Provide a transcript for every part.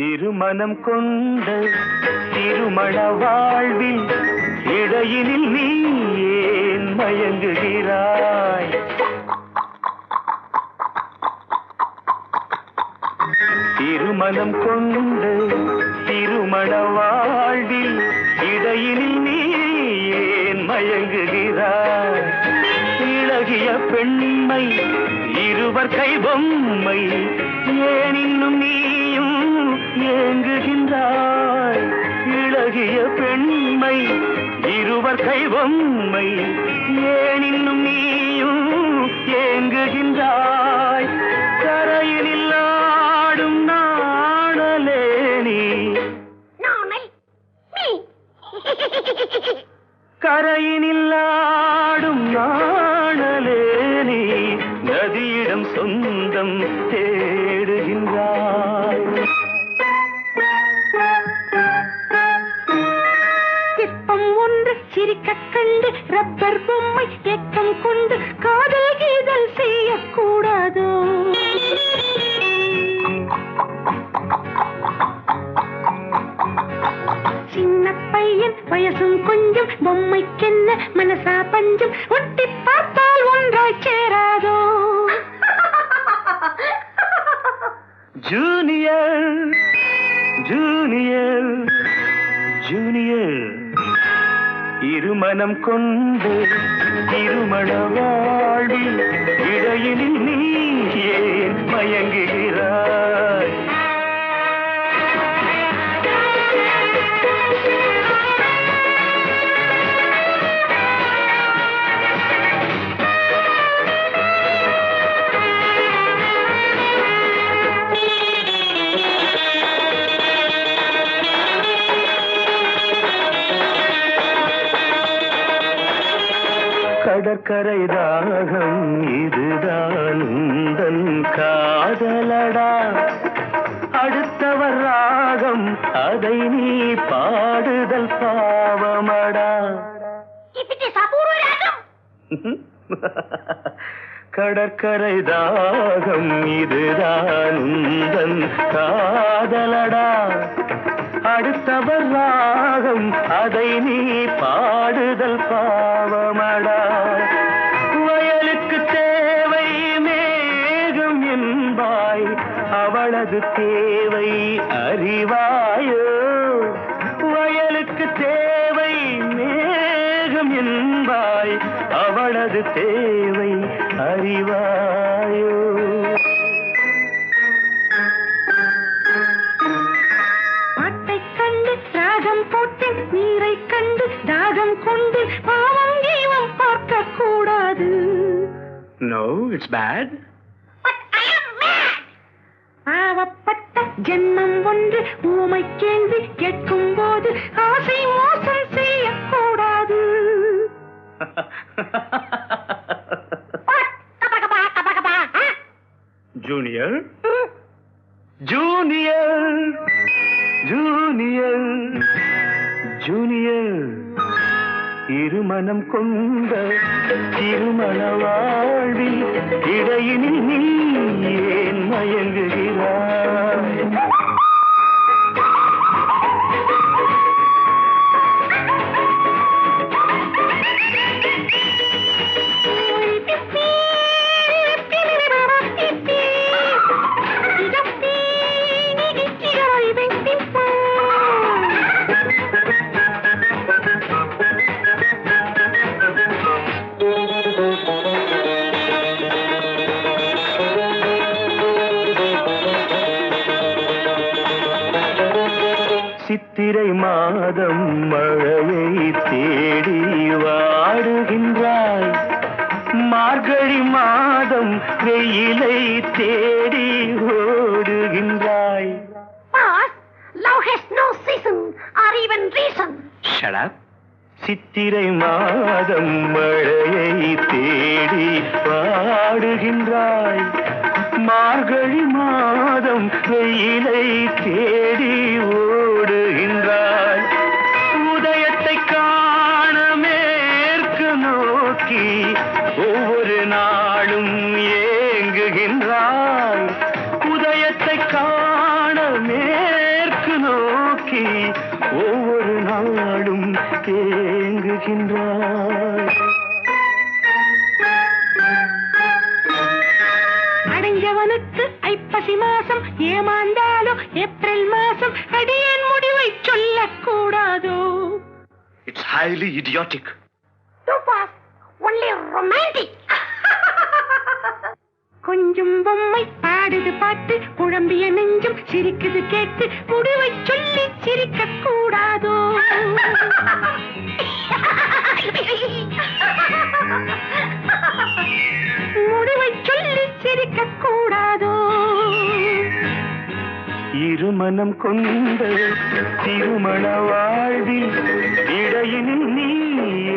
இருமனம் கொண்ட திருமண வாழ்வில் இடையினில் நீ ஏன் மயங்குகிறாய்? திருமணம் கொண்ட திருமண வாழ்வில் இடையினில் நீ ஏன் மயங்குகிறாய்? இளகிய பெண்மை இருவர் கை பொம்மை ஏன் இன்னும் நீயும் ஏங்குகின்றாய்? இளகிய பெண்மை இருவர் கை பொம்மை ஏன் இன்னும் நீயும் ஏங்குகின்றாய்? கரையினில் ஆடும் நாணலே நீ கரையினில் ஆடும் நாணலே நீ நதியிடம் சொந்தம் தேடுகின்றாய். சிற்பம் ஒன்று சிரிக்க கண்டு ரப்பர் பொம்மை ஏக்கம் கொண்டு காதல் கீதல் செய்யக்கூடாதோ? சின்ன பையன் வயசும் கொஞ்சம் பொம்மைக்கென்ன மனசா பஞ்சம் ஒட்டி பார்த்தால் ஒன்றாய் சேராதோ? ஜூனியர் ஜூனியர் ஜூனியர் இருமனம் கொண்டு திருமண வாழ்வில் இடையினில் நீ ஏன் மயங்குகிறாய்? கடற்கரை தாகம் இதுதான் உந்தன் காதலடா. அடுத்தவர் ராகம் அதை நீ பாடுதல் பாவமடா. கடற்கரை தாகம் இதுதான் உந்தன் காதலடா. அடுத்தவர் ராகம் அதை நீ பாடுதல் பாவமடா. வயலுக்கு தேவை மேகம் என்பாய், அவளது தேவை அறிவாயோ? வயலுக்கு தேவை மேகம் என்பாய், அவளது தேவை அறிவாயோ? போட்டு நீரை கண்டு தாகம் கொண்டு பாவம் ஜீவம் பார்க்க கூடாது. No, it's bad. But I am mad. பாவப்பட்ட ஜென்மம் ஒன்று ஊமை கேள்வி கேட்கும் போது ஆசை மோசம் செய்யக்கூடாது. ஜூனியர் ஜூனியர் ஜூனியர் ஜூனியர் இருமனம் கொண்ட திருமண வாழ்வில் இடையினில் நீ ஏன் மயங்குகிறாய்? சித்திரை மாதம் மழையை தேடி வாடுகின்றாய், மார்கழி மாதம் வெயிலை தேடி ஓடுகின்றாய். Love has no season or even reason. Shut up. சித்திரை மாதம் மழையை தேடி வாடுகின்றாய், மார்கழி மாதம் வெயிலை தேடி ஓடுகின்றாய். உதயத்தை காண மேற்கு நோக்கி ஒவ்வொரு நாளும் ஏங்குகின்றாய். உதயத்தை காண மேற்கு மயங்குகிறாய். அடைஞ்சவனுக்கு ஐப்பசி மாசம் ஏமாந்தாலோ ஏப்ரல் மாசம் அடியேன் முடிவை சொல்லக்கூடாதோ? It's highly idiotic. Too fast, only romantic. கொஞ்சம் பொம்மை பாடுது பாட்டு குழம்பிய நெஞ்சம் சிரிக்குது கேட்டு முடிவை சொல்லி சிரிக்க கூடாதோ? முடிவை சொல்லி சிரிக்க கூடாதோ? இருமனம் கொண்ட திருமண வாழ்வில் இடையினில் நீ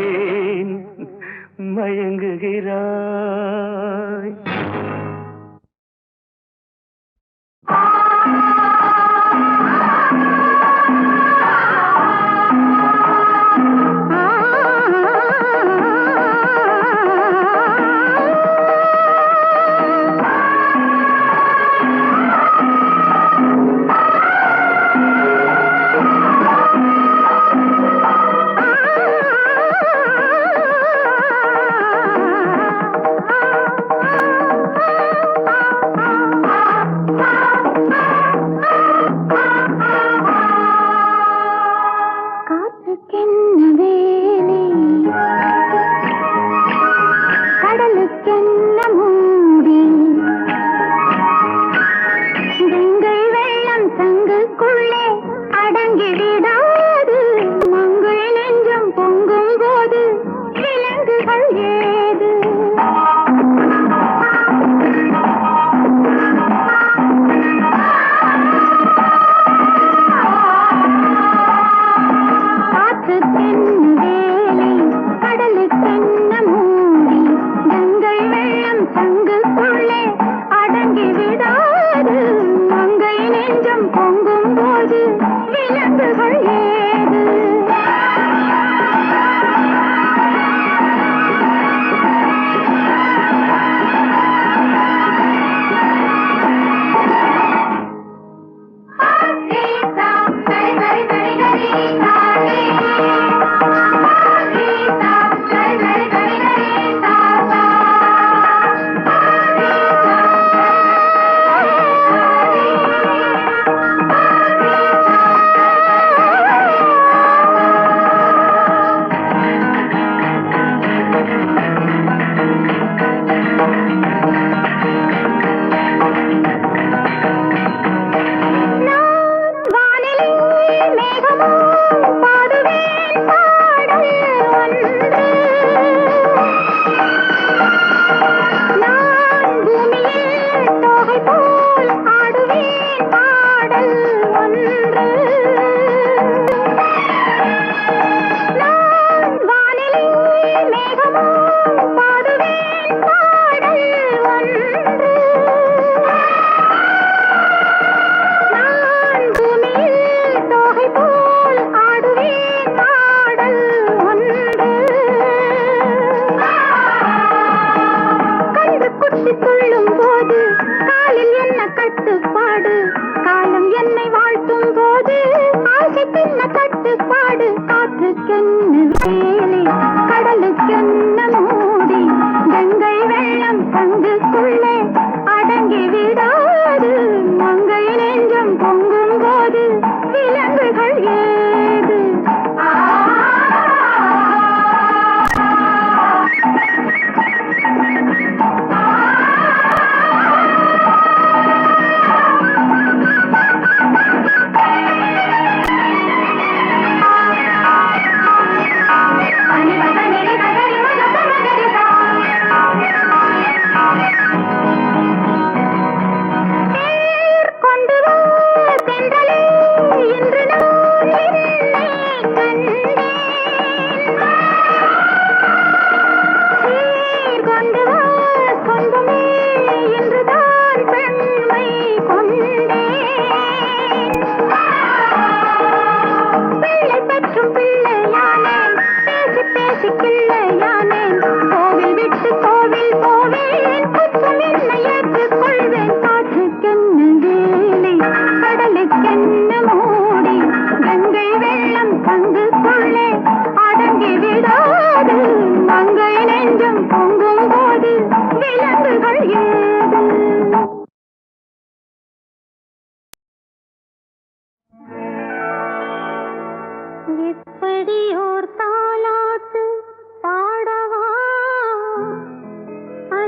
ஏன் மயங்குகிறாய்?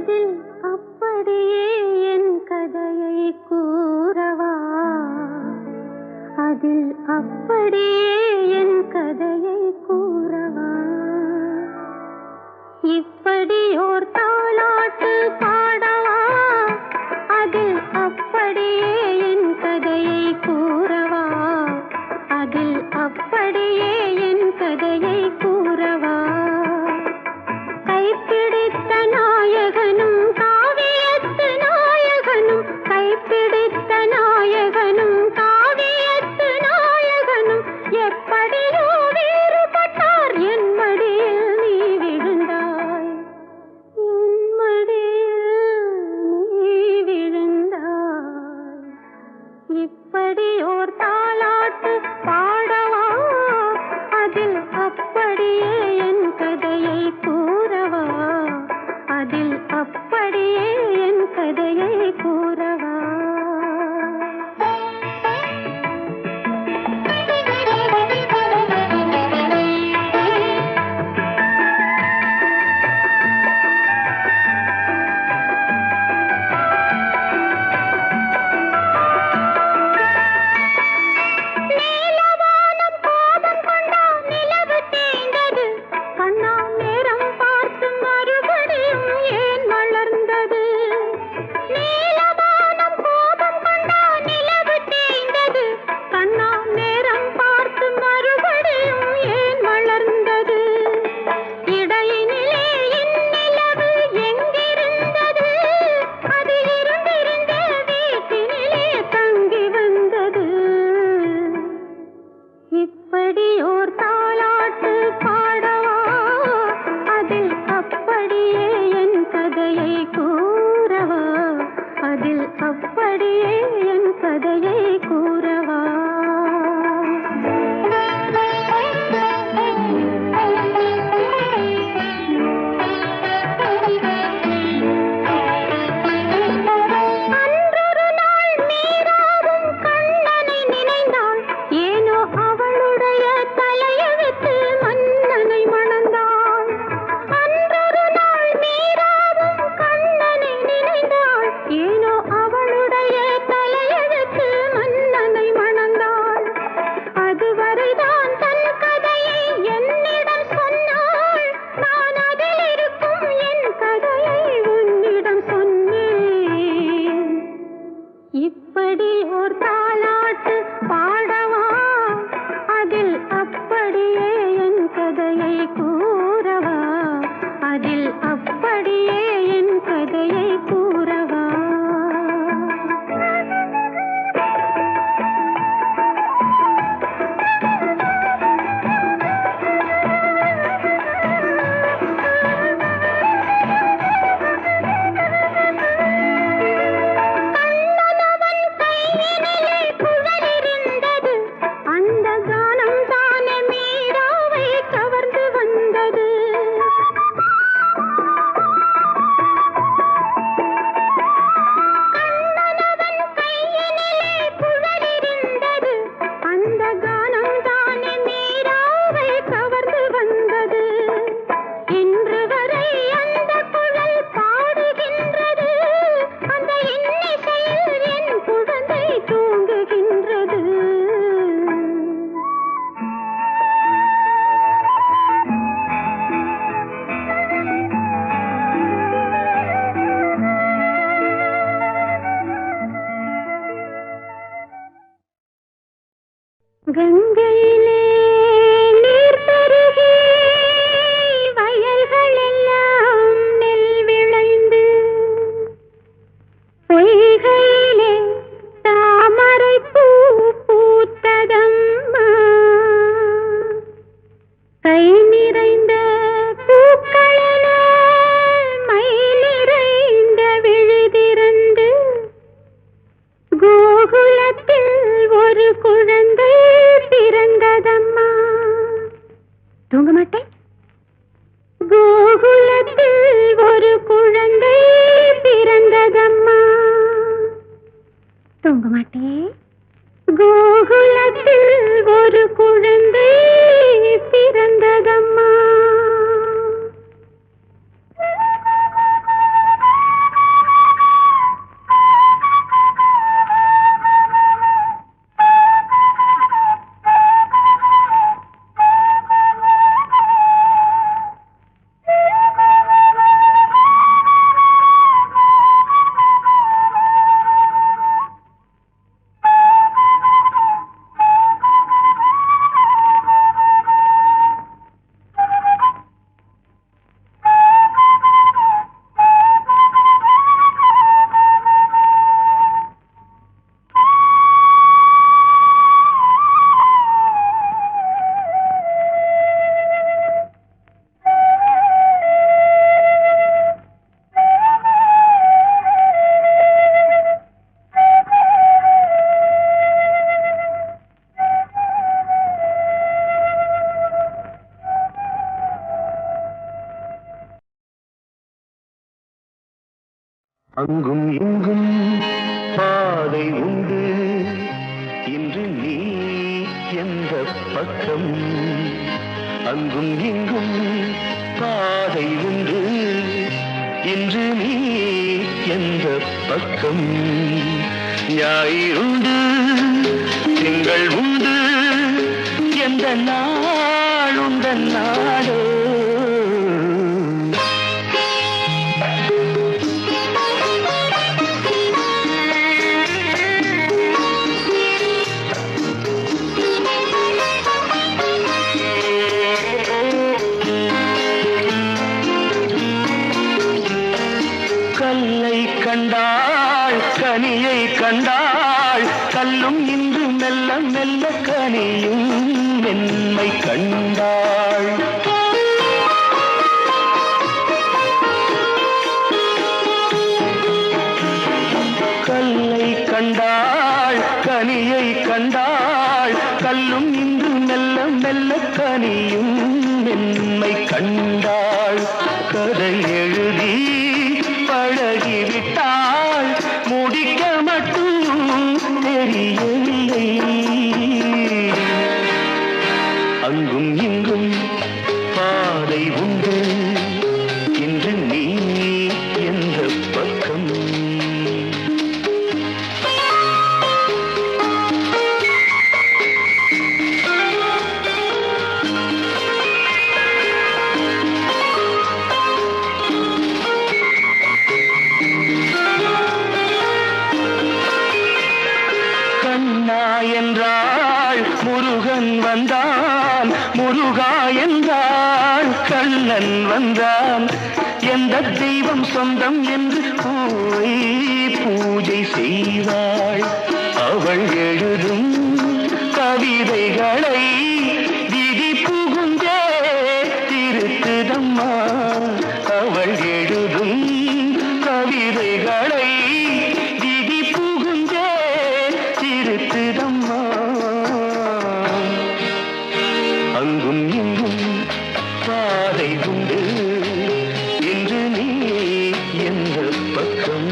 அதில் அப்படியே என் கதையை கூறவா அதில் அப்படியே என் கதையை கூறவா இப்படி ஓர் தாலாட்டு பாடவா அதில் அப்படியே என் கதையை கூறவா அதில் அப்படியே என் கதையை கூறவா கைப்பிடித்த நாயகனும் காவியத்து நாயகனும் கைப்பிடித்த நாயகனும் காவியத்து நாயகனும் எப்படியோ வேறுபட்டார் என் மடியில் நீ விழுந்தாய் என் மடியில் நீ விழுந்தாய் இப்படி ஓர் தாலாட்டு பாடவா அதில் அப்படியே என் கதையை கூறவா அதில் அப்படியே என் கதையை கூறவா கங்கையிலே நீர் பெருகி வயல்களெல்லாம் நெல் விளைந்து பொய்கையிலே தாமரை பூ பூத்ததம்மா கை நிறைந்த பூக்களென மை நிறைந்த விழிதிறந்து கோகுலத்தில் ஒரு குழந்தை பிறந்ததம்மா. தூங்க மாட்டேன். கோகுலத்தில் ஒரு குழந்தை பிறந்ததம்மா. தூங்க மாட்டேன். கோகுலத்தில் ஒரு குழந்தை பிறந்ததம்மா. அங்கும் இங்கும் பாதை உண்டு, இன்று நீ எந்த பக்கம்? அங்கும் இங்கும் பாதை உண்டு, இன்று நீ எந்த பக்கம்? ஞாயிறுண்டு, திங்கள் உண்டு, எந்த நாள் உந்தன் நாடு? கல்லை கண்டாள், கனியை கண்டாள், கல்லும் இன்று மெல்ல மெல்ல கனியும் மென்மை கண்டாள். கல்லை கண்டாள், கனியை கண்டாள், கல்லும் இன்று மெல்ல மெல்ல கனியும் மென்மை கண்டாள். கதை எழுதி பழகிவிட்டாள், முடிக்க மட்டும் தெரியவில்லை. அங்கும் இங்கும் பாதை உண்டு, இன்று நீ எந்த பக்கம்? கண்ணா என்றாள், முருகன் வந்தான், முருகா என்றாள், கண்ணன் வந்தான். எந்த தெய்வம் சொந்தம் என்று போய் பூஜை செய்வாள். அவள் எழுதும் கவிதைகளை விதி புகுந்தே திருத்துதம்மா. அவள் எழுதும் கவிதைகளை விதி புகுந்தே திருத்துதம்மா. அங்கும் இங்கும் பாதை உண்டு, இன்று நீ எந்த பக்கம்?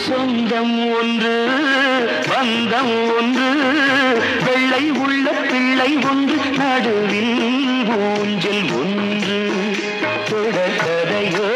சொந்தம் ஒன்று, பந்தம் ஒன்று, வெள்ளை உள்ள பிள்ளை ஒன்று, நடுவில் ஊஞ்சல் ஒன்று. தொடர்கதையோ